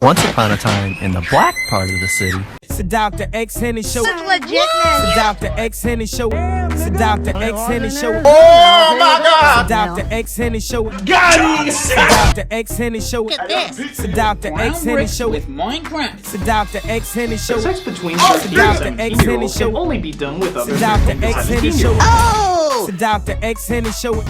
Once upon a time, in the black part of the city, It's the Dr. X Henry Show. Such legitness. It's the Dr. X Henry Show. It's the Dr. X Henry Show. Oh my God! Dr. X Henry Show. Got him! It's the Dr. X Henry Show. Look at this. It's the Dr. X Henry Show. With Minecraft. It's the Dr. X Henry Show. Sex between It's 13 the and Dr. X 17-year-olds Henry can Show. only be done with It's others the Dr. X Henry Show. Oh! It's the Dr. X Henry Show.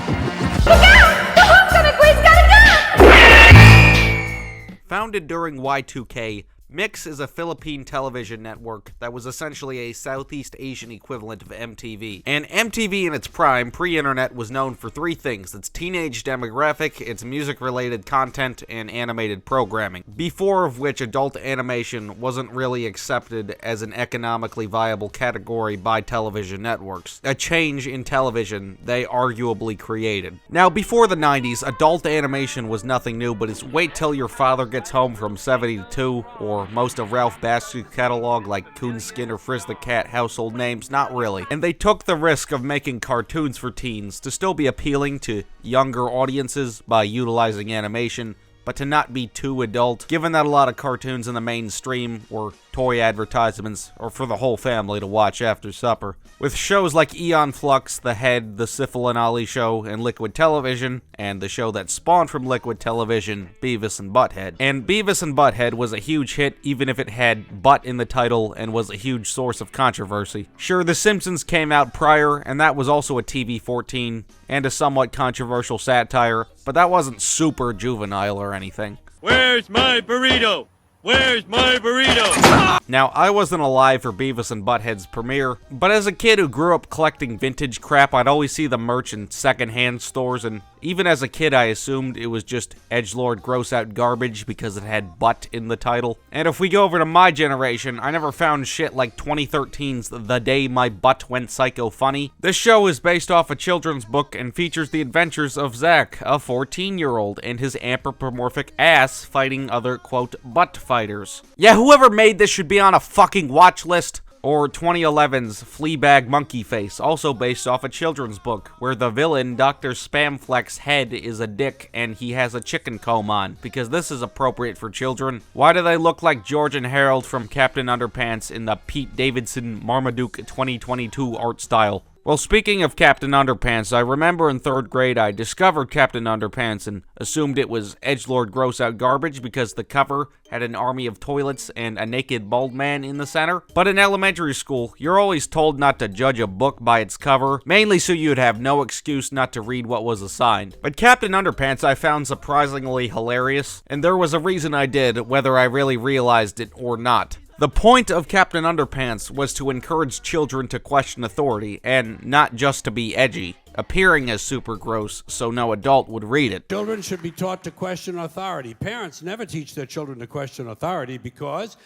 Founded during Y2K, Mix is a Philippine television network that was essentially a Southeast Asian equivalent of MTV. And MTV in its prime, pre-internet, was known for three things: its teenage demographic, its music-related content, and animated programming. Before of which adult animation wasn't really accepted as an economically viable category by television networks. A change in television they arguably created. Now, before the 90s, adult animation was nothing new, but it's Wait Till Your Father Gets Home from 72, or most of Ralph Bakshi's catalog like Coonskin or Frizz the Cat household names. Not really. And they took the risk of making cartoons for teens to still be appealing to younger audiences by utilizing animation, but to not be too adult, given that a lot of cartoons in the mainstream were toy advertisements or for the whole family to watch after supper. With shows like Eon Flux, The Head, The Syphil and Ollie Show, and Liquid Television, and the show that spawned from Liquid Television, Beavis and Butthead. And Beavis and Butthead was a huge hit, even if it had butt in the title and was a huge source of controversy. Sure, The Simpsons came out prior, and that was also a TV-14, and a somewhat controversial satire, but that wasn't super juvenile or anything. Where's my burrito? Where's my burrito? Now, I wasn't alive for Beavis and Butthead's premiere, but as a kid who grew up collecting vintage crap, I'd always see the merch in secondhand stores, and even as a kid I assumed it was just edgelord gross-out garbage because it had butt in the title. And if we go over to my generation, I never found shit like 2013's The Day My Butt Went Psycho funny. This show is based off a children's book and features the adventures of Zach, a 14-year-old, and his anthropomorphic ass fighting other, quote, butt fighters. Yeah, whoever made this should be on a fucking watch list. Or 2011's Fleabag Monkey Face, also based off a children's book, where the villain, Dr. Spamfleck's head is a dick and he has a chicken comb on, because this is appropriate for children. Why do they look like George and Harold from Captain Underpants in the Pete Davidson Marmaduke 2022 art style? Well, speaking of Captain Underpants, I remember in 3rd grade I discovered Captain Underpants and assumed it was edgelord gross-out garbage because the cover had an army of toilets and a naked bald man in the center. But in elementary school, you're always told not to judge a book by its cover, mainly so you'd have no excuse not to read what was assigned. But Captain Underpants I found surprisingly hilarious, and there was a reason I did, whether I really realized it or not. The point of Captain Underpants was to encourage children to question authority, and not just to be edgy, appearing as super gross so no adult would read it. Children should be taught to question authority. Parents never teach their children to question authority because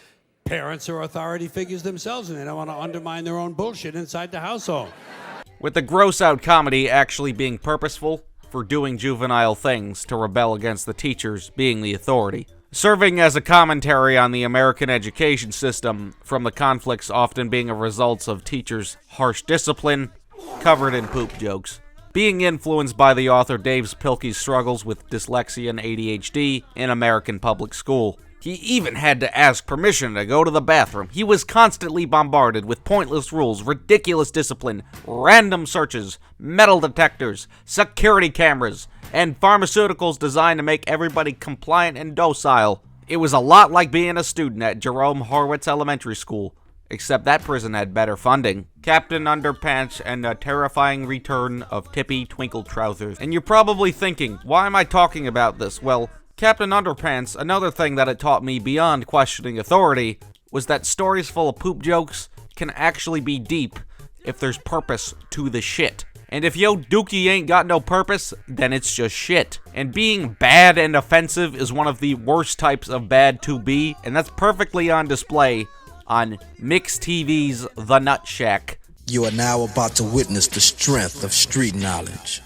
parents are authority figures themselves and they don't want to undermine their own bullshit inside the household. With the gross-out comedy actually being purposeful for doing juvenile things to rebel against the teachers being the authority. Serving as a commentary on the American education system, from the conflicts often being a result of teachers' harsh discipline, covered in poop jokes. Being influenced by the author Dave Pilkey's struggles with dyslexia and ADHD in American public school. He even had to ask permission to go to the bathroom. He was constantly bombarded with pointless rules, ridiculous discipline, random searches, metal detectors, security cameras, and pharmaceuticals designed to make everybody compliant and docile. It was a lot like being a student at Jerome Horwitz Elementary School, except that prison had better funding. Captain Underpants and the terrifying return of Tippy Twinkle Trousers. And you're probably thinking, why am I talking about this? Well, Captain Underpants, another thing that it taught me beyond questioning authority, was that stories full of poop jokes can actually be deep if there's purpose to the shit. And if yo dookie ain't got no purpose, then it's just shit. And being bad and offensive is one of the worst types of bad to be, and that's perfectly on display on Mix TV's The Nutshack. You are now about to witness the strength of street knowledge.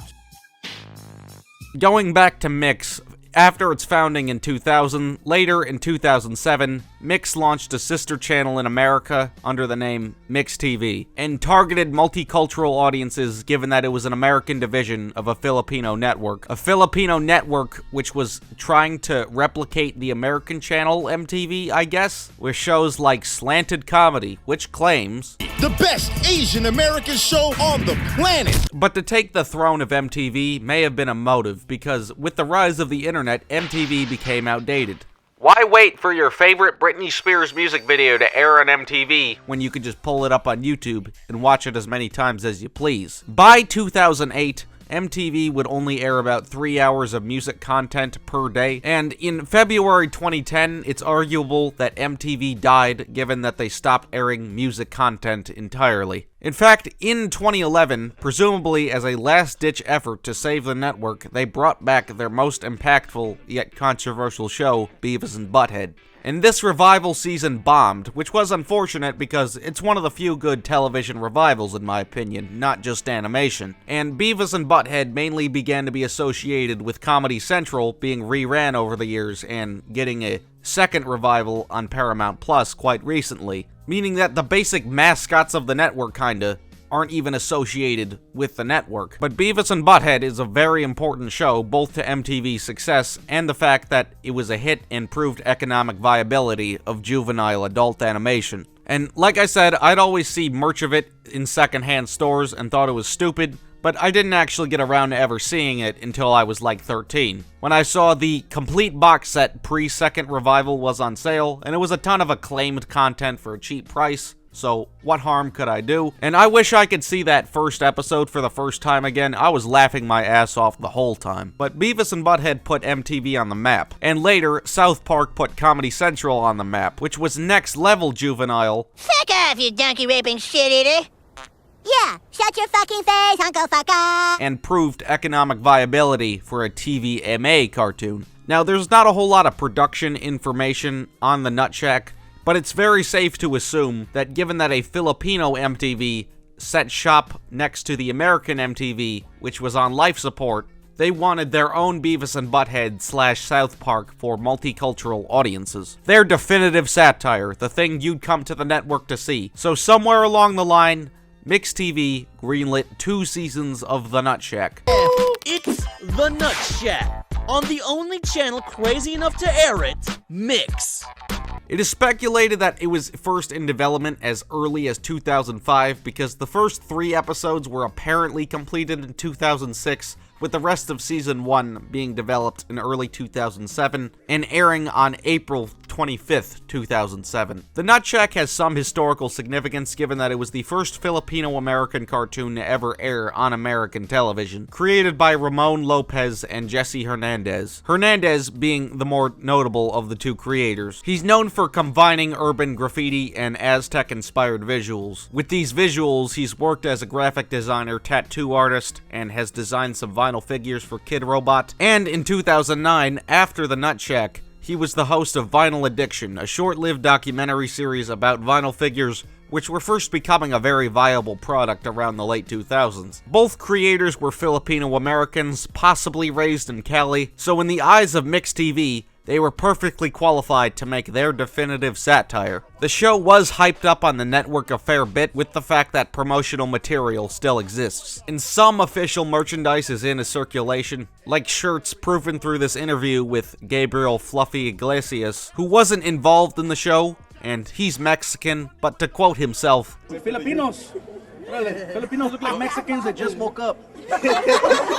Going back to Mix, After its founding in 2000, later in 2007, Mix launched a sister channel in America under the name Mix TV, and targeted multicultural audiences given that it was an American division of a Filipino network. A Filipino network which was trying to replicate the American channel MTV, I guess, with shows like Slanted Comedy, which claims The best Asian American show on the planet. But to take the throne of MTV may have been a motive, because with the rise of the internet, MTV became outdated. Why wait for your favorite Britney Spears music video to air on MTV when you could just pull it up on YouTube and watch it as many times as you please? By 2008, MTV would only air about 3 hours of music content per day, and in February 2010, it's arguable that MTV died given that they stopped airing music content entirely. In fact, in 2011, presumably as a last-ditch effort to save the network, they brought back their most impactful yet controversial show, Beavis and Butthead. And this revival season bombed, which was unfortunate because it's one of the few good television revivals in my opinion, not just animation. And Beavis and Butthead mainly began to be associated with Comedy Central being reran over the years and getting a second revival on Paramount Plus quite recently, meaning that the basic mascots of the network kinda aren't even associated with the network. But Beavis and Butthead is a very important show, both to MTV's success and the fact that it was a hit and proved economic viability of juvenile adult animation. And like I said, I'd always see merch of it in secondhand stores and thought it was stupid, but I didn't actually get around to ever seeing it until I was like 13. When I saw the complete box set pre-second revival was on sale, and it was a ton of acclaimed content for a cheap price, so what harm could I do? And I wish I could see that first episode for the first time again. I was laughing my ass off the whole time. But Beavis and Butthead put MTV on the map. And later, South Park put Comedy Central on the map, which was next level juvenile. Fuck off, you donkey raping shit eater! Yeah, shut your fucking face, Uncle Fucker! And proved economic viability for a TVMA cartoon. Now, there's not a whole lot of production information on the Nutshack, but it's very safe to assume that given that a Filipino MTV set shop next to the American MTV, which was on life support, they wanted their own Beavis and Butthead / South Park for multicultural audiences. Their definitive satire, the thing you'd come to the network to see. So somewhere along the line, Mix TV greenlit 2 seasons of The Nutshack. It's The Nutshack, on the only channel crazy enough to air it, Mix. It is speculated that it was first in development as early as 2005 because the first 3 episodes were apparently completed in 2006, with the rest of Season 1 being developed in early 2007 and airing on April 25th, 2007. The Nutshack has some historical significance given that it was the first Filipino-American cartoon to ever air on American television, created by Ramon Lopez and Jesse Hernandez. Hernandez being the more notable of the 2 creators. He's known for combining urban graffiti and Aztec-inspired visuals. With these visuals, he's worked as a graphic designer, tattoo artist, and has designed some vinyl figures for Kid Robot. And in 2009, after the Nutshack, he was the host of Vinyl Addiction, a short-lived documentary series about vinyl figures which were first becoming a very viable product around the late 2000s. Both creators were Filipino-Americans, possibly raised in Cali, so in the eyes of Mix TV, they were perfectly qualified to make their definitive satire. The show was hyped up on the network a fair bit with the fact that promotional material still exists. And some official merchandise is in a circulation, like shirts proven through this interview with Gabriel Fluffy Iglesias, who wasn't involved in the show, and he's Mexican, but to quote himself, Filipinos look like Mexicans that just woke up.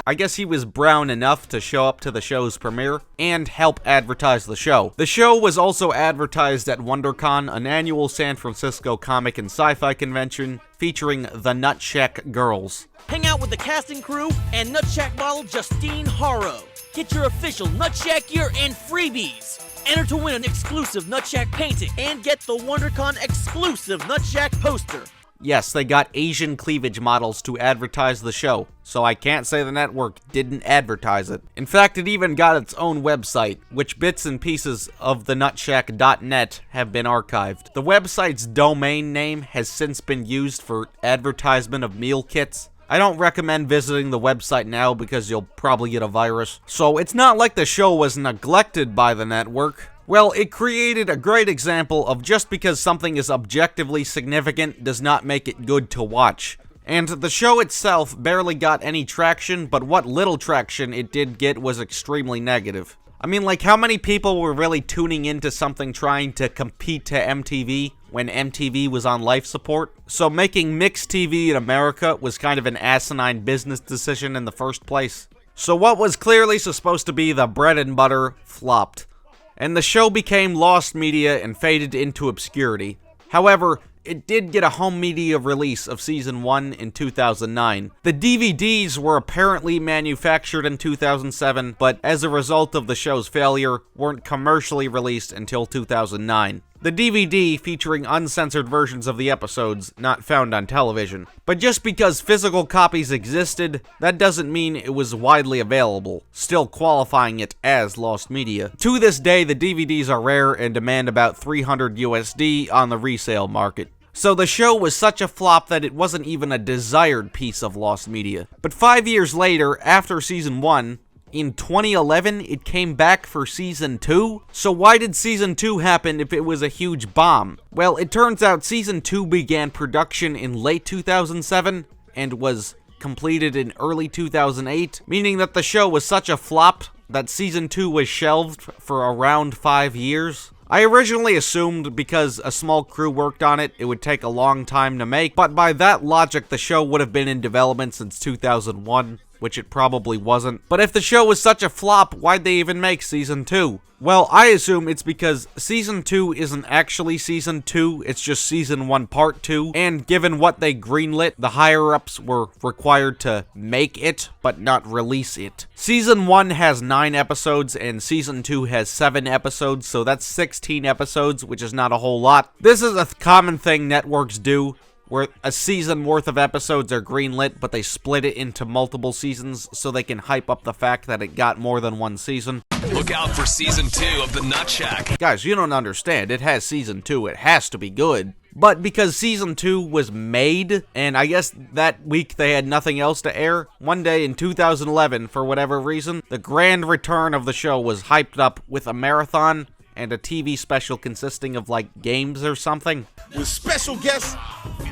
I guess he was brown enough to show up to the show's premiere and help advertise the show. The show was also advertised at WonderCon, an annual San Francisco comic and sci-fi convention featuring the Nutshack Girls. Hang out with the cast and crew and Nutshack model Justine Haro. Get your official Nutshack gear and freebies. Enter to win an exclusive Nutshack painting and get the WonderCon exclusive Nutshack poster. Yes, they got Asian cleavage models to advertise the show, so I can't say the network didn't advertise it. In fact, it even got its own website, which bits and pieces of the nutshack.net have been archived. The website's domain name has since been used for advertisement of meal kits, I don't recommend visiting the website now because you'll probably get a virus. So it's not like the show was neglected by the network. Well, it created a great example of just because something is objectively significant does not make it good to watch. And the show itself barely got any traction, but what little traction it did get was extremely negative. I mean, like, how many people were really tuning into something trying to compete to MTV when MTV was on life support? So making mixed TV in America was kind of an asinine business decision in the first place. So what was clearly supposed to be the bread and butter flopped, and the show became lost media and faded into obscurity. However, it did get a home media release of Season 1 in 2009. The DVDs were apparently manufactured in 2007, but as a result of the show's failure, weren't commercially released until 2009. The DVD featuring uncensored versions of the episodes not found on television. But just because physical copies existed, that doesn't mean it was widely available, still qualifying it as lost media. To this day, the DVDs are rare and demand about $300 USD on the resale market. So the show was such a flop that it wasn't even a desired piece of lost media. But 5 years later, after Season 1, in 2011, it came back for Season 2? So why did Season 2 happen if it was a huge bomb? Well, it turns out Season 2 began production in late 2007 and was completed in early 2008, meaning that the show was such a flop that Season 2 was shelved for around 5 years. I originally assumed because a small crew worked on it, it would take a long time to make, but by that logic, the show would have been in development since 2001. Which it probably wasn't. But if the show was such a flop, why'd they even make Season 2? Well, I assume it's because Season 2 isn't actually Season 2, it's just Season 1 Part 2, and given what they greenlit, the higher-ups were required to make it, but not release it. Season 1 has 9 episodes, and Season 2 has 7 episodes, so that's 16 episodes, which is not a whole lot. This is a common thing networks do, where a season worth of episodes are greenlit, but they split it into multiple seasons so they can hype up the fact that it got more than one season. Look out for Season 2 of the Nutshack. Guys, you don't understand. It has Season 2. It has to be good. But because Season 2 was made, and I guess that week they had nothing else to air, one day in 2011, for whatever reason, the grand return of the show was hyped up with a marathon and a TV special consisting of, like, games or something. With special guests,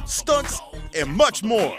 stunts, and much more.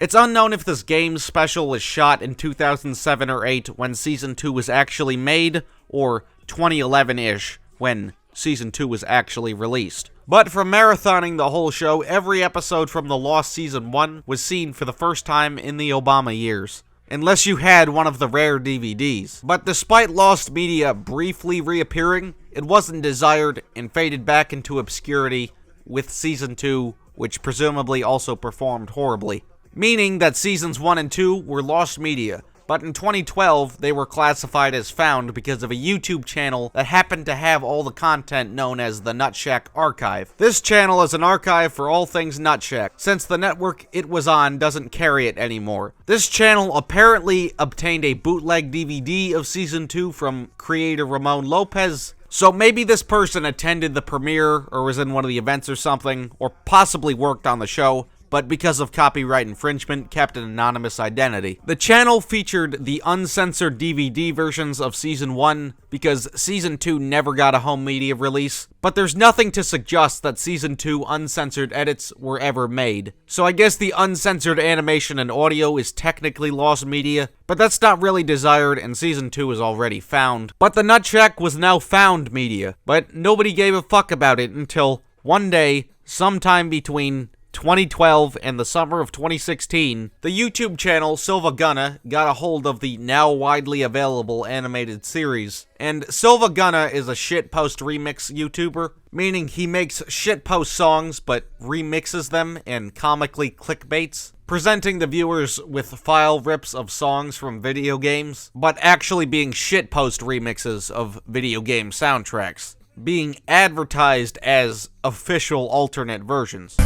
It's unknown if this games special was shot in 2007 or 8 when Season 2 was actually made, or 2011-ish when Season 2 was actually released. But from marathoning the whole show, every episode from the lost Season 1 was seen for the first time in the Obama years. Unless you had one of the rare DVDs. But despite lost media briefly reappearing, it wasn't desired and faded back into obscurity with Season 2, which presumably also performed horribly. Meaning that Seasons 1 and 2 were lost media, but in 2012, they were classified as found because of a YouTube channel that happened to have all the content known as the Nutshack Archive. This channel is an archive for all things Nutshack, since the network it was on doesn't carry it anymore. This channel apparently obtained a bootleg DVD of Season 2 from creator Ramon Lopez, so maybe this person attended the premiere or was in one of the events or something, or possibly worked on the show, but because of copyright infringement, kept an anonymous identity. The channel featured the uncensored DVD versions of Season 1 because Season 2 never got a home media release, but there's nothing to suggest that Season 2 uncensored edits were ever made. So I guess the uncensored animation and audio is technically lost media, but that's not really desired and Season 2 is already found. But the Nutshack was now found media, but nobody gave a fuck about it until one day, sometime between 2012 and the summer of 2016, the YouTube channel Silva Gunna got a hold of the now widely available animated series. And Silva Gunna is a shitpost remix YouTuber, meaning he makes shitpost songs but remixes them and comically clickbaits, presenting the viewers with file rips of songs from video games, but actually being shitpost remixes of video game soundtracks, being advertised as official alternate versions.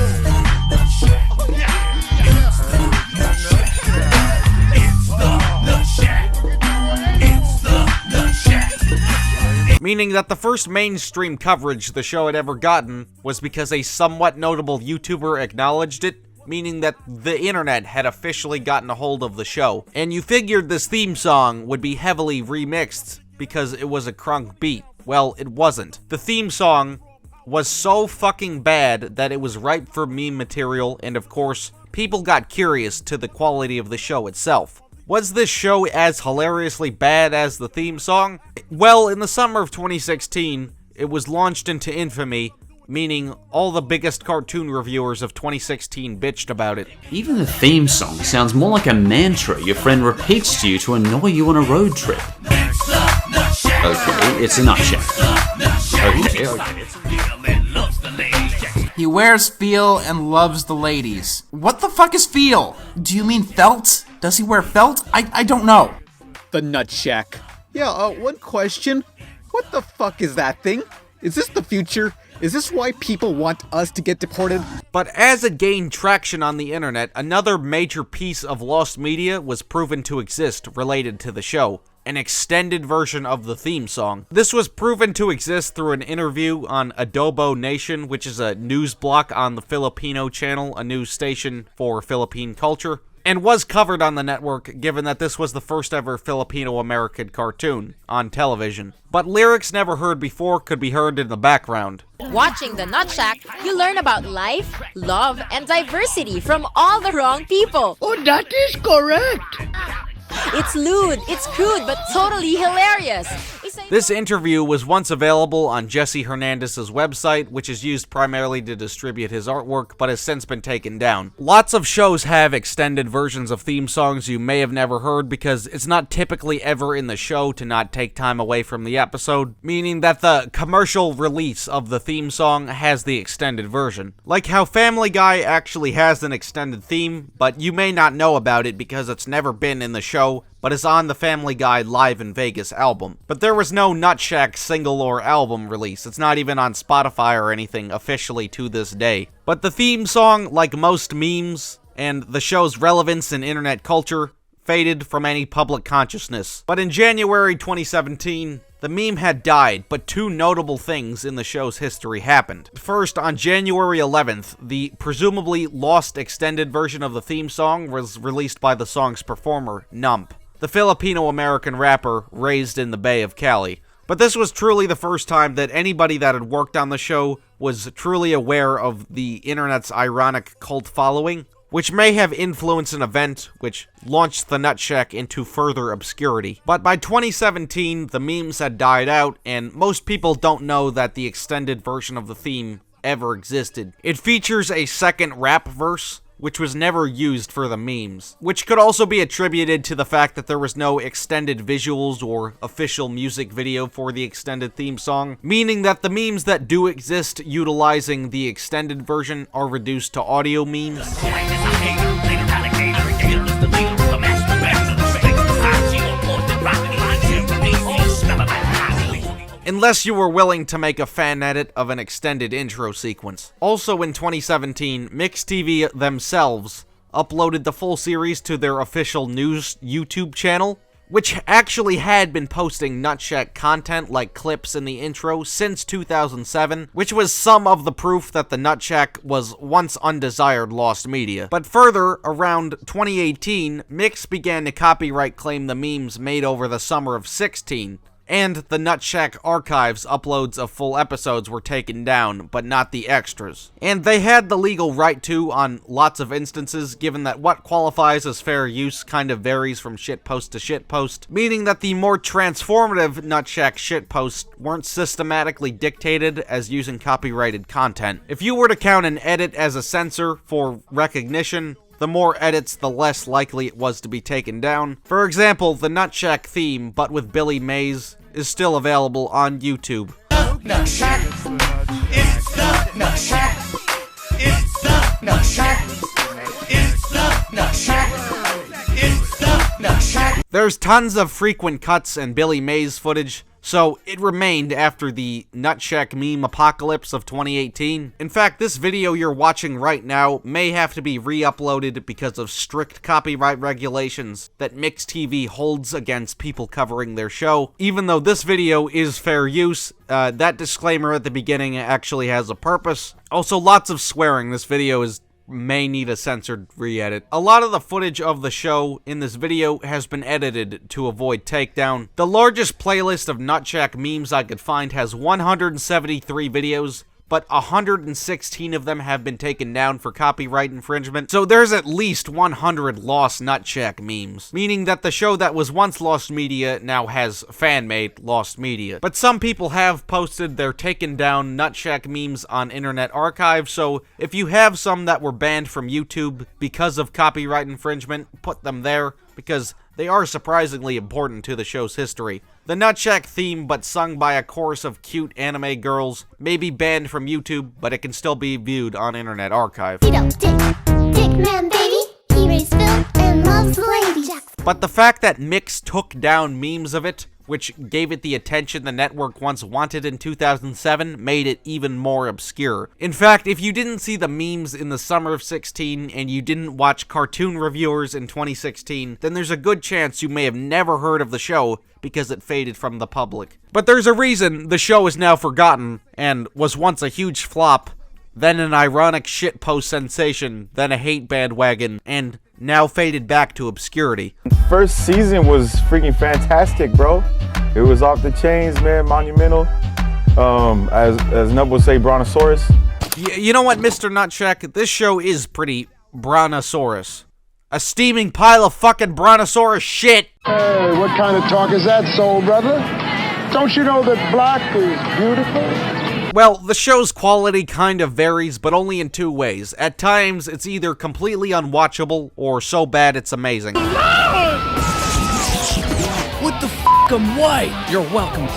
Meaning that the first mainstream coverage the show had ever gotten was because a somewhat notable YouTuber acknowledged it, meaning that the internet had officially gotten a hold of the show. And you figured this theme song would be heavily remixed because it was a crunk beat. Well, it wasn't. The theme song was so fucking bad that it was ripe for meme material, and of course, people got curious to the quality of the show itself. Was this show as hilariously bad as the theme song? Well, in the summer of 2016, it was launched into infamy, meaning all the biggest cartoon reviewers of 2016 bitched about it. Even the theme song sounds more like a mantra your friend repeats to you to annoy you on a road trip. Okay, it's a Nutshack. Okay. He wears feel and loves the ladies. What the fuck is feel? Do you mean felt? Does he wear felt? I don't know. The Nutshack. Yeah, one question. What the fuck is that thing? Is this the future? Is this why people want us to get deported? But as it gained traction on the internet, another major piece of lost media was proven to exist related to the show. An extended version of the theme song. This was proven to exist through an interview on Adobo Nation, which is a news block on the Filipino channel, a news station for Philippine culture, and was covered on the network given that this was the first ever Filipino-American cartoon on television. But lyrics never heard before could be heard in the background. Watching the Nutshack, you learn about life, love, and diversity from all the wrong people. Oh, that is correct. It's lewd, it's crude, but totally hilarious. This interview was once available on Jesse Hernandez's website, which is used primarily to distribute his artwork, but has since been taken down. Lots of shows have extended versions of theme songs you may have never heard because it's not typically ever in the show to not take time away from the episode, meaning that the commercial release of the theme song has the extended version. Like how Family Guy actually has an extended theme, but you may not know about it because it's never been in the show, but is on the Family Guy Live in Vegas album. But there was no Nutshack single or album release. It's not even on Spotify or anything officially to this day. But the theme song, like most memes, and the show's relevance in internet culture, faded from any public consciousness. But in January 2017, the meme had died, but two notable things in the show's history happened. First, on January 11th, the presumably lost extended version of the theme song was released by the song's performer, Nump, the Filipino-American rapper raised in the Bay of Cali. But this was truly the first time that anybody that had worked on the show was truly aware of the internet's ironic cult following, which may have influenced an event which launched the Nutshack into further obscurity. But by 2017, the memes had died out, and most people don't know that the extended version of the theme ever existed. It features a second rap verse, which was never used for the memes, which could also be attributed to the fact that there was no extended visuals or official music video for the extended theme song, meaning that the memes that do exist utilizing the extended version are reduced to audio memes. Unless you were willing to make a fan edit of an extended intro sequence. Also in 2017, MixTV themselves uploaded the full series to their official news YouTube channel, which actually had been posting Nutshack content like clips in the intro since 2007, which was some of the proof that the Nutshack was once undesired lost media. But further, around 2018, Mix began to copyright claim the memes made over the summer of 16, and the Nutshack archives uploads of full episodes were taken down, but not the extras. And they had the legal right to on lots of instances, given that what qualifies as fair use kind of varies from shitpost to shitpost, meaning that the more transformative Nutshack shitposts weren't systematically dictated as using copyrighted content. If you were to count an edit as a censor for recognition, the more edits, the less likely it was to be taken down. For example, the Nutshack theme, but with Billy Mays, is still available on YouTube. Nutshack. It's the Nutshack. It's the Nutshack. It's the Nutshack. It's the Nutshack. There's tons of frequent cuts and Billy Mays footage, so it remained after the Nutshack meme apocalypse of 2018. In fact, this video you're watching right now may have to be re-uploaded because of strict copyright regulations that MixTV holds against people covering their show. Even though this video is fair use, that disclaimer at the beginning actually has a purpose. Also, lots of swearing. This video is may need a censored re-edit. A lot of the footage of the show in this video has been edited to avoid takedown. The largest playlist of Nutshack memes I could find has 173 videos, but 116 of them have been taken down for copyright infringement, so there's at least 100 lost Nutshack memes, meaning that the show that was once lost media now has fan-made lost media. But some people have posted their taken down Nutshack memes on Internet Archive, so if you have some that were banned from YouTube because of copyright infringement, put them there, because they are surprisingly important to the show's history. The Nutshack theme, but sung by a chorus of cute anime girls, may be banned from YouTube, but it can still be viewed on Internet Archive. Dick man, baby. He raised Phil and loves ladies. But the fact that Mix took down memes of it, which gave it the attention the network once wanted in 2007, made it even more obscure. In fact, if you didn't see the memes in the summer of 16 and you didn't watch cartoon reviewers in 2016, then there's a good chance you may have never heard of the show because it faded from the public. But there's a reason the show is now forgotten and was once a huge flop, then an ironic shitpost sensation, then a hate bandwagon, and now faded back to obscurity. First season was freaking fantastic, bro. It was off the chains, man, monumental. As Nub would say, Brontosaurus. You know what, Mr. Nutshack? This show is pretty Brontosaurus. A steaming pile of fucking Brontosaurus shit. Hey, what kind of talk is that, soul brother? Don't you know that black is beautiful? Well, the show's quality kind of varies, but only in two ways. At times, it's either completely unwatchable, or so bad it's amazing. What the f***, I'm white. You're welcome.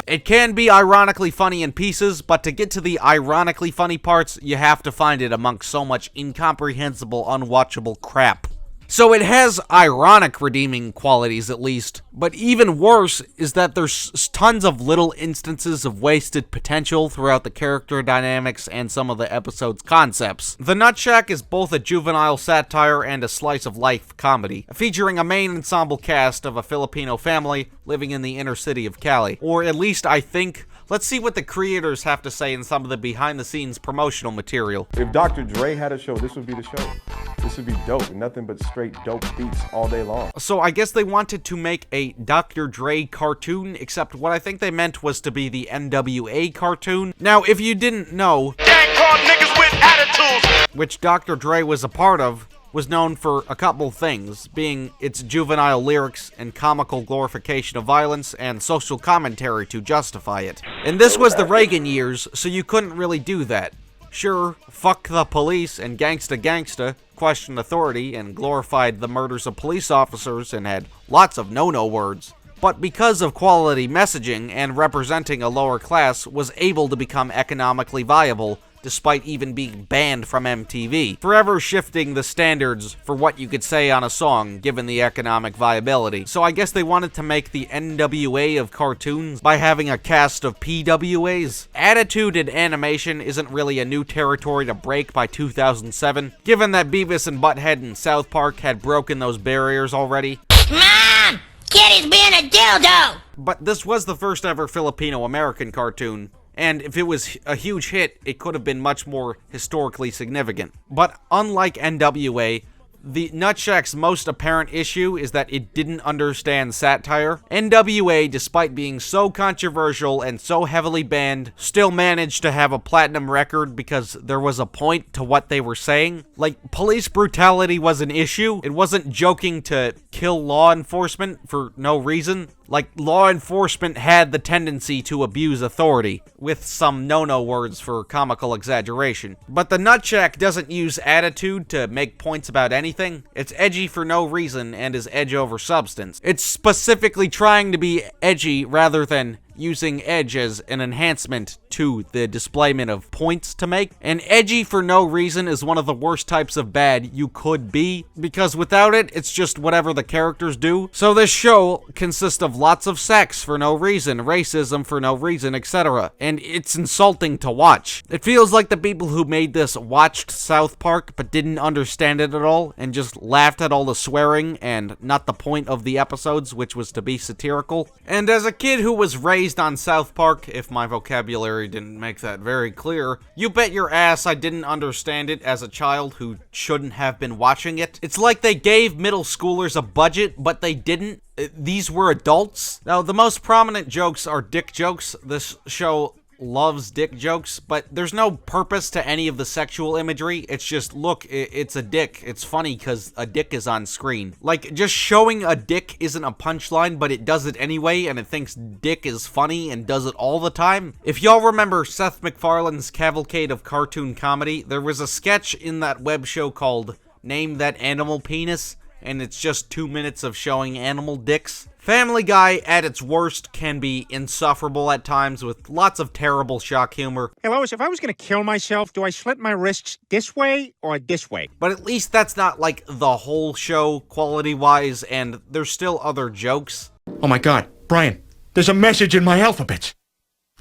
It can be ironically funny in pieces, but to get to the ironically funny parts, you have to find it amongst so much incomprehensible, unwatchable crap. So it has ironic redeeming qualities at least, but even worse is that there's tons of little instances of wasted potential throughout the character dynamics and some of the episode's concepts. The Nutshack is both a juvenile satire and a slice-of-life comedy, featuring a main ensemble cast of a Filipino family living in the inner city of Cali. Or at least I think. Let's see what the creators have to say in some of the behind-the-scenes promotional material. If Dr. Dre had a show, this would be the show. This would be dope. Nothing but straight dope beats all day long. So I guess they wanted to make a Dr. Dre cartoon, except what I think they meant was to be the NWA cartoon. Now, if you didn't know, gang called niggas with attitudes, which Dr. Dre was a part of, was known for a couple things, being its juvenile lyrics and comical glorification of violence and social commentary to justify it. And this was the Reagan years, so you couldn't really do that. Sure, fuck the police and gangsta questioned authority and glorified the murders of police officers and had lots of no-no words. But because of quality messaging and representing a lower class, was able to become economically viable, despite even being banned from MTV, forever shifting the standards for what you could say on a song, given the economic viability. So I guess they wanted to make the NWA of cartoons by having a cast of PWAs. Attitude in animation isn't really a new territory to break by 2007, given that Beavis and Butthead and South Park had broken those barriers already. Mom! Kid is being a dildo! But this was the first ever Filipino-American cartoon, and if it was a huge hit, it could have been much more historically significant. But unlike NWA, the Nutshack's most apparent issue is that it didn't understand satire. NWA, despite being so controversial and so heavily banned, still managed to have a platinum record because there was a point to what they were saying. Like, police brutality was an issue. It wasn't joking to kill law enforcement for no reason. Like, law enforcement had the tendency to abuse authority, with some no-no words for comical exaggeration. But the Nutshack doesn't use attitude to make points about anything. It's edgy for no reason and is edge over substance. It's specifically trying to be edgy rather than using edge as an enhancement to the displayment of points to make. And edgy for no reason is one of the worst types of bad you could be, because without it, it's just whatever the characters do. So this show consists of lots of sex for no reason, racism for no reason, etc. And it's insulting to watch. It feels like the people who made this watched South Park but didn't understand it at all and just laughed at all the swearing and not the point of the episodes, which was to be satirical. And as a kid who was raised on South Park, if my vocabulary commentary didn't make that very clear. You bet your ass I didn't understand it as a child who shouldn't have been watching it. It's like they gave middle schoolers a budget, but they didn't. These were adults. Now, the most prominent jokes are dick jokes. This show loves dick jokes, but there's no purpose to any of the sexual imagery. It's just, look, it's a dick. It's funny because a dick is on screen. Like, just showing a dick isn't a punchline, but it does it anyway, and it thinks dick is funny and does it all the time. If y'all remember Seth MacFarlane's Cavalcade of Cartoon Comedy, there was a sketch in that web show called Name That Animal Penis, and it's just 2 minutes of showing animal dicks. Family Guy, at its worst, can be insufferable at times with lots of terrible shock humor. Hey, Lois, if I was gonna kill myself, do I slit my wrists this way or this way? But at least that's not like the whole show quality-wise, and there's still other jokes. Oh my god, Brian, there's a message in my alphabet.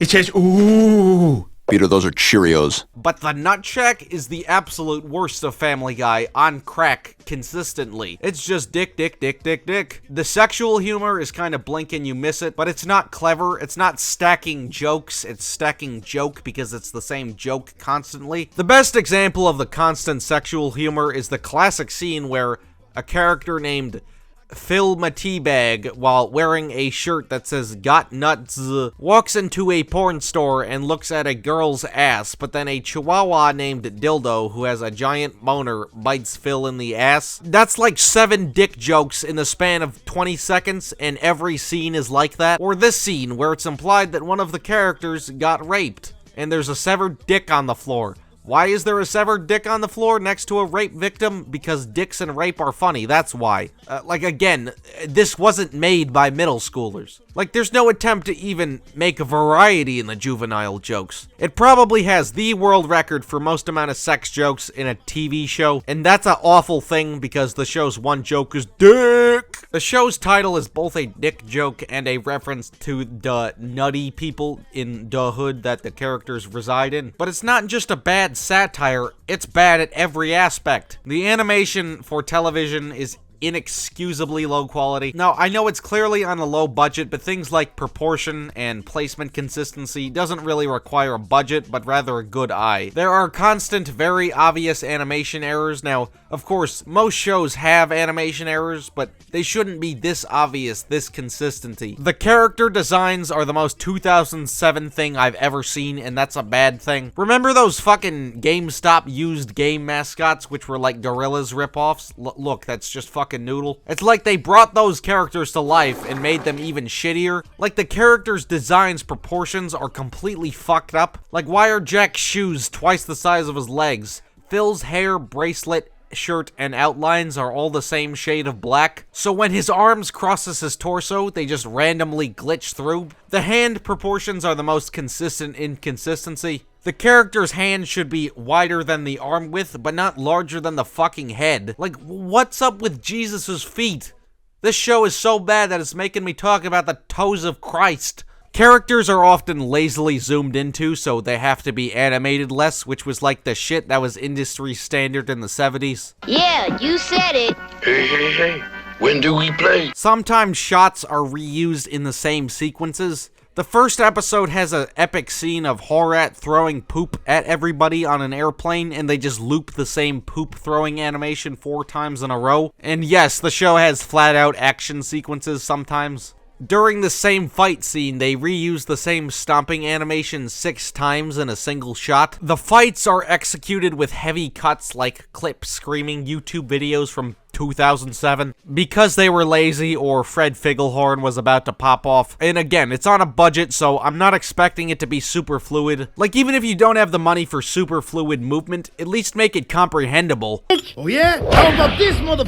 It says, ooh. Peter, those are Cheerios. But the Nutshack is the absolute worst of Family Guy, on crack, consistently. It's just dick, dick, dick, dick, dick. The sexual humor is kind of blink and you miss it, but it's not clever. It's not stacking jokes. It's stacking joke because it's the same joke constantly. The best example of the constant sexual humor is the classic scene where a character named Fill my teabag while wearing a shirt that says "Got Nuts" walks into a porn store and looks at a girl's ass, but then a chihuahua named Dildo who has a giant boner bites Phil in the ass. That's like 7 dick jokes in the span of 20 seconds, and every scene is like that. Or this scene where it's implied that one of the characters got raped and there's a severed dick on the floor. Why is there a severed dick on the floor next to a rape victim? Because dicks and rape are funny, that's why. Like, again, this wasn't made by middle schoolers. Like, there's no attempt to even make a variety in the juvenile jokes. It probably has the world record for most amount of sex jokes in a TV show, and that's an awful thing because the show's one joke is dick! The show's title is both a dick joke and a reference to the nutty people in the hood that the characters reside in. But it's not just a bad satire, it's bad at every aspect. The animation for television is inexcusably low quality. Now, I know it's clearly on a low budget, but things like proportion and placement consistency doesn't really require a budget, but rather a good eye. There are constant, very obvious animation errors. Now, of course, most shows have animation errors, but they shouldn't be this obvious, this consistency. The character designs are the most 2007 thing I've ever seen, and that's a bad thing. Remember those fucking GameStop used game mascots, which were like Gorillas ripoffs? Look, that's just fucking noodle. It's like they brought those characters to life and made them even shittier. Like the characters' designs proportions are completely fucked up. Like why are Jack's shoes twice the size of his legs? Phil's hair, bracelet, shirt, and outlines are all the same shade of black. So when his arms crosses his torso, they just randomly glitch through. The hand proportions are the most consistent inconsistency. The character's hand should be wider than the arm width, but not larger than the fucking head. Like, what's up with Jesus's feet? This show is so bad that it's making me talk about the toes of Christ. Characters are often lazily zoomed into, so they have to be animated less, which was like the shit that was industry standard in the 70s. Yeah, you said it. Hey, hey, hey. When do we play? Sometimes shots are reused in the same sequences. The first episode has an epic scene of Horat throwing poop at everybody on an airplane, and they just loop the same poop throwing animation 4 times in a row. And yes, the show has flat out action sequences sometimes. During the same fight scene, they reuse the same stomping animation 6 times in a single shot. The fights are executed with heavy cuts like clip screaming YouTube videos from 2007 because they were lazy or Fred Figglehorn was about to pop off. And again, it's on a budget, so I'm not expecting it to be super fluid. Like, even if you don't have the money for super fluid movement, at least make it comprehensible. Oh yeah? How about this mother?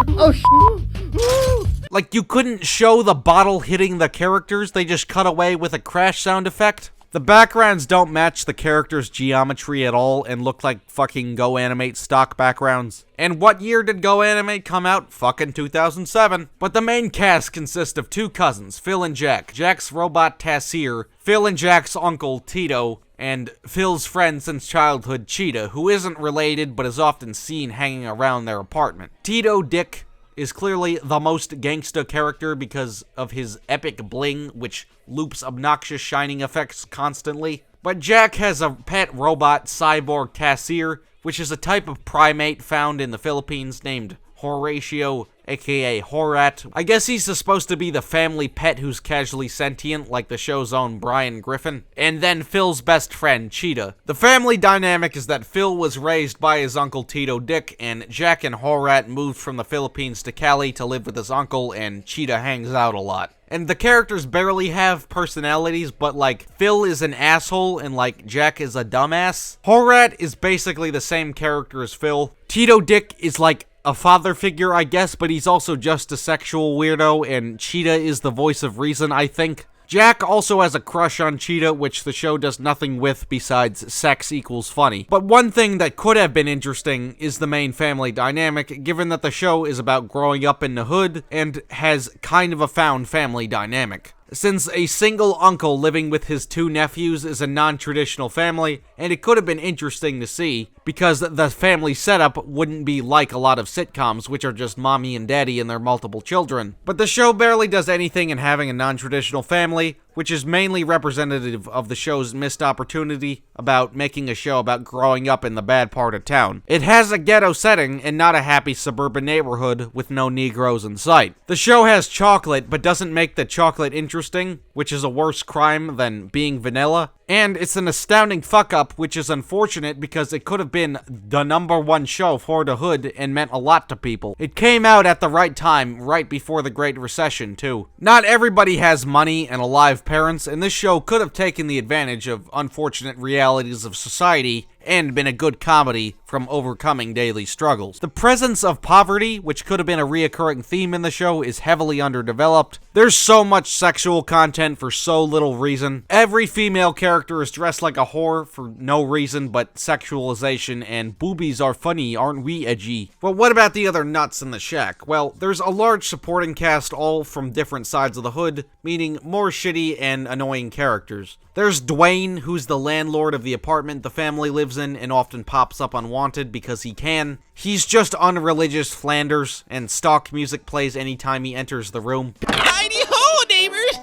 Oh Like, you couldn't show the bottle hitting the characters, they just cut away with a crash sound effect. The backgrounds don't match the characters' geometry at all and look like fucking Go Animate stock backgrounds. And what year did Go Animate come out? Fucking 2007. But the main cast consists of 2 cousins, Phil and Jack. Jack's robot Tassir, Phil and Jack's uncle Tito, and Phil's friend since childhood Cheetah, who isn't related but is often seen hanging around their apartment. Tito Dick is clearly the most gangsta character because of his epic bling, which loops obnoxious shining effects constantly. But Jack has a pet robot cyborg cashier, which is a type of primate found in the Philippines named Horatio, aka Horat. I guess he's supposed to be the family pet who's casually sentient, like the show's own Brian Griffin. And then Phil's best friend, Cheetah. The family dynamic is that Phil was raised by his uncle Tito Dick, and Jack and Horat moved from the Philippines to Cali to live with his uncle, and Cheetah hangs out a lot. And the characters barely have personalities, but like, Phil is an asshole and like, Jack is a dumbass. Horat is basically the same character as Phil. Tito Dick is like a father figure, I guess, but he's also just a sexual weirdo, and Cheetah is the voice of reason, I think. Jack also has a crush on Cheetah, which the show does nothing with besides sex equals funny. But one thing that could have been interesting is the main family dynamic, given that the show is about growing up in the hood and has kind of a found family dynamic. Since a single uncle living with his two nephews is a non-traditional family, and it could have been interesting to see, because the family setup wouldn't be like a lot of sitcoms, which are just mommy and daddy and their multiple children. But the show barely does anything in having a non-traditional family, which is mainly representative of the show's missed opportunity about making a show about growing up in the bad part of town. It has a ghetto setting and not a happy suburban neighborhood with no Negroes in sight. The show has chocolate, but doesn't make the chocolate interesting, which is a worse crime than being vanilla. And it's an astounding fuck-up, which is unfortunate because it could have been the #1 show for the hood and meant a lot to people. It came out at the right time, right before the Great Recession, too. Not everybody has money and alive parents, and this show could have taken the advantage of unfortunate realities of society and been a good comedy from overcoming daily struggles. The presence of poverty, which could have been a reoccurring theme in the show, is heavily underdeveloped. There's so much sexual content for so little reason. Every female character is dressed like a whore for no reason but sexualization, and boobies are funny, aren't we, edgy? But what about the other nuts in the shack? Well, there's a large supporting cast all from different sides of the hood, meaning more shitty and annoying characters. There's Dwayne, who's the landlord of the apartment the family lives in and often pops up unwanted because he can. He's just unreligious Flanders, and stock music plays anytime he enters the room. Heidi-ho, neighbors!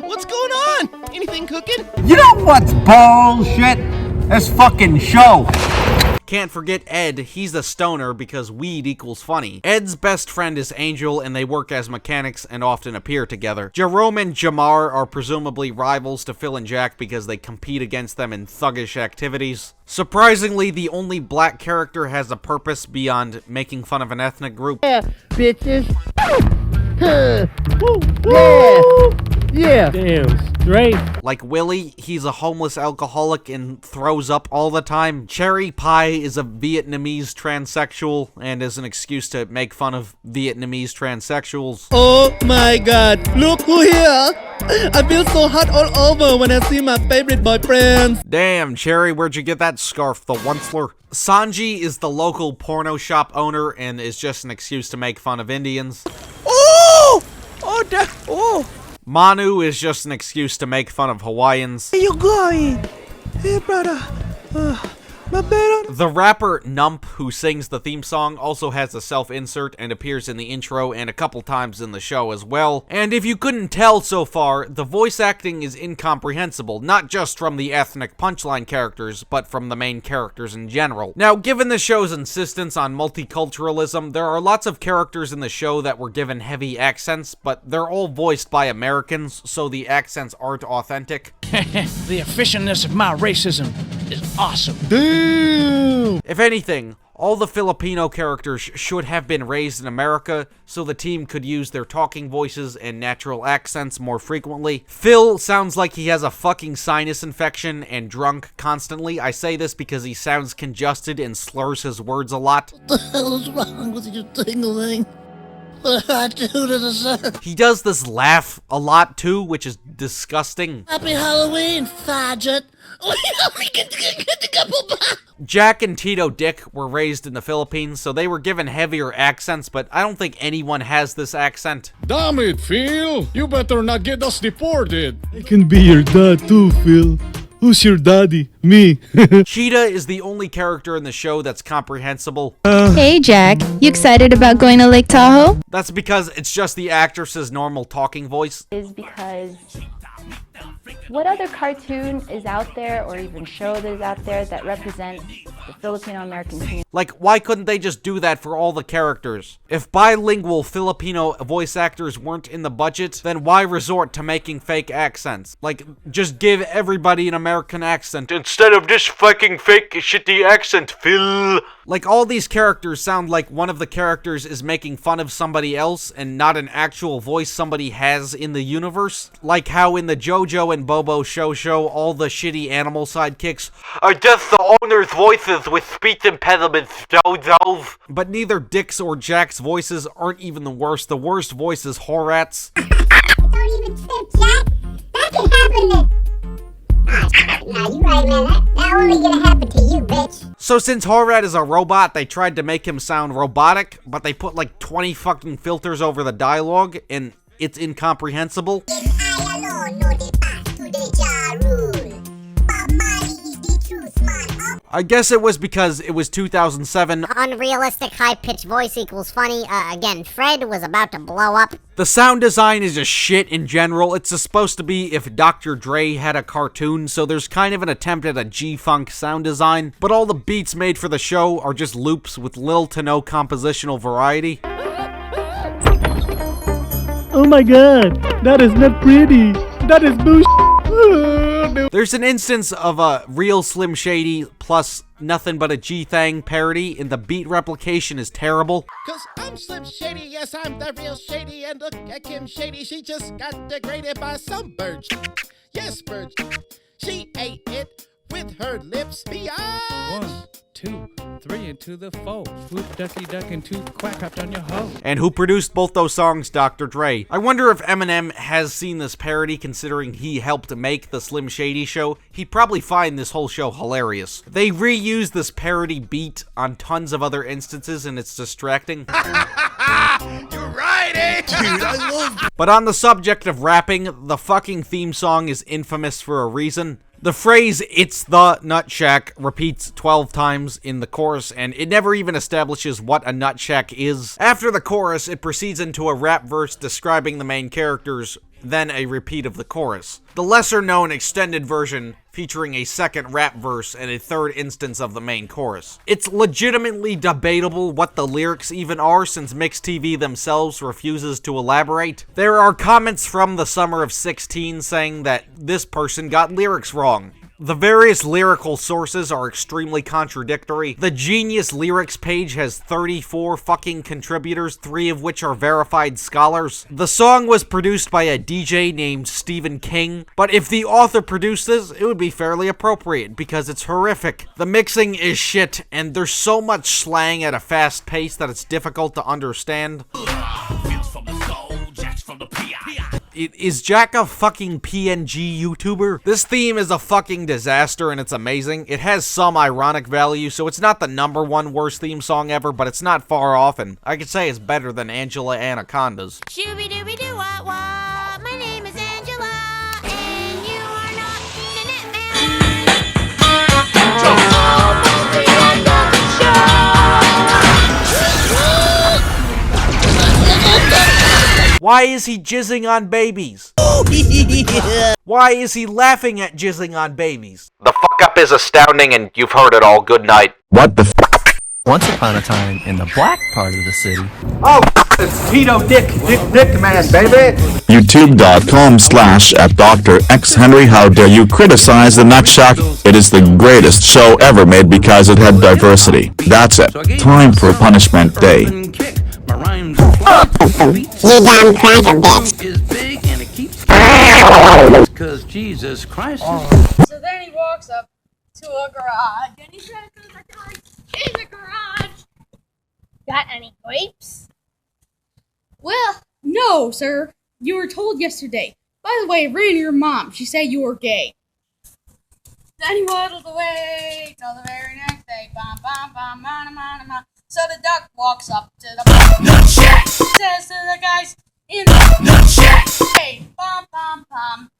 What's going on? Anything cooking? You know what's bullshit? This fucking show. Can't forget Ed, he's a stoner because weed equals funny. Ed's best friend is Angel, and they work as mechanics and often appear together. Jerome and Jamar are presumably rivals to Phil and Jack because they compete against them in thuggish activities. Surprisingly, the only black character has a purpose beyond making fun of an ethnic group. Yeah, bitches. Yeah. Yeah. Damn, straight. Like Willie, he's a homeless alcoholic and throws up all the time. Cherry Pie is a Vietnamese transsexual and is an excuse to make fun of Vietnamese transsexuals. Oh my god, look who here! I feel so hot all over when I see my favorite boyfriends. Damn, Cherry, where'd you get that scarf, the Onceler? Sanji is the local porno shop owner and is just an excuse to make fun of Indians. Oh! Oh! Manu is just an excuse to make fun of Hawaiians. Where you going? Hey, brother. My bed. The rapper Nump, who sings the theme song, also has a self-insert and appears in the intro and a couple times in the show as well. And if you couldn't tell so far, the voice acting is incomprehensible, not just from the ethnic punchline characters, but from the main characters in general. Now, given the show's insistence on multiculturalism, there are lots of characters in the show that were given heavy accents, but they're all voiced by Americans, so the accents aren't authentic. The efficientness of my racism is awesome. Damn! If anything, all the Filipino characters should have been raised in America, so the team could use their talking voices and natural accents more frequently. Phil sounds like he has a fucking sinus infection and drunk constantly. I say this because he sounds congested and slurs his words a lot. What the hell is wrong with you, tingling? What did I do to deserve? He does this laugh a lot too, which is disgusting. Happy Halloween, fadget. Jack and Tito Dick were raised in the Philippines, so they were given heavier accents, but I don't think anyone has this accent. Damn it, Phil! You better not get us deported! I can be your dad too, Phil. Who's your daddy? Me. Cheetah is the only character in the show that's comprehensible. Hey Jack, you excited about going to Lake Tahoe? That's because it's just the actress's normal talking voice. Is because What other cartoon is out there, or even show that is out there, that represents the Filipino-American community? Like, why couldn't they just do that for all the characters? If bilingual Filipino voice actors weren't in the budget, then why resort to making fake accents? Like, just give everybody an American accent instead of this fucking fake shitty accent, Phil. Like, all these characters sound like one of the characters is making fun of somebody else and not an actual voice somebody has in the universe. Like how in the JoJo and Bobo show all the shitty animal sidekicks are just the owner's voices with speech impediments, JoJo's. But neither Dick's or Jack's voices aren't even the worst. The worst voice is Horat's. Don't even trip, Jack. That can happen to... Nah, you right, man. That only gonna happen to you, bitch. So since Horat is a robot, they tried to make him sound robotic, but they put like 20 fucking filters over the dialogue, and it's incomprehensible. I alone know the path to the Ja Rule. Bob Marley is the truth, man. I guess it was because it was 2007. Unrealistic high-pitched voice equals funny. Again, Fred was about to blow up. The sound design is just shit in general. It's supposed to be if Dr. Dre had a cartoon, so there's kind of an attempt at a G-Funk sound design, but all the beats made for the show are just loops with little to no compositional variety. Oh my god, that is not pretty. That is bullshit. There's an instance of a real Slim Shady plus Nothing But a G-Thang parody, and the beat replication is terrible. Cause I'm Slim Shady, yes, I'm the real Shady, and look at Kim Shady, she just got degraded by some bird. Yes, bird. She ate it with her lips, biatch. 1, 2, 3 into the 4. Whoop, ducky, duck, and 2 quack hopped on your hoe. And who produced both those songs? Dr. Dre. I wonder if Eminem has seen this parody, considering he helped make the Slim Shady show. He'd probably find this whole show hilarious. They reuse this parody beat on tons of other instances, and it's distracting. You're right, eh? Dude, I love it. But on the subject of rapping, the fucking theme song is infamous for a reason. The phrase, "It's the Nutshack," repeats 12 times in the chorus, and it never even establishes what a Nutshack is. After the chorus, it proceeds into a rap verse describing the main characters, then a repeat of the chorus. The lesser-known extended version featuring a second rap verse and a third instance of the main chorus. It's legitimately debatable what the lyrics even are, since Mix TV themselves refuses to elaborate. There are comments from the summer of 16 saying that this person got lyrics wrong. The various lyrical sources are extremely contradictory. The Genius Lyrics page has 34 fucking contributors, 3 of which are verified scholars. The song was produced by a DJ named Stephen King, but if the author produced this, it would be fairly appropriate because it's horrific. The mixing is shit, and there's so much slang at a fast pace that it's difficult to understand. Is Jack a fucking PNG YouTuber? This theme is a fucking disaster and it's amazing. It has some ironic value, so it's not the #1 worst theme song ever, but it's not far off, and I could say it's better than Angela Anaconda's. Shooby-dooby-doo-wah-wah. My name is Angela, and you are not Why is he jizzing on babies? Why is he laughing at jizzing on babies? The fuck up is astounding, and you've heard it all. Good night. What the f? Once upon a time in the black part of the city. Oh, it's Tito Dick Man, baby. YouTube.com/@DrXHenry. How dare you criticize the Nutshack? It is the greatest show ever made because it had diversity. That's it. Time for Punishment Day. You damn cracker bitch. Is big and it keeps because Jesus Christ. So then he walks up to a garage and he says to the guy in the garage, "Got any grapes?" "Well, no, sir. You were told yesterday. By the way, ran your mom. She said you were gay." Then he waddled away till the very next day. Bum, bum, bum, mana, mana, mana. So the duck walks up to the Nutshack. Says to the guys in the Nutshack, "Hey, bum, bum, bum.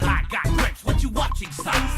I got grapes. What you watching, son?"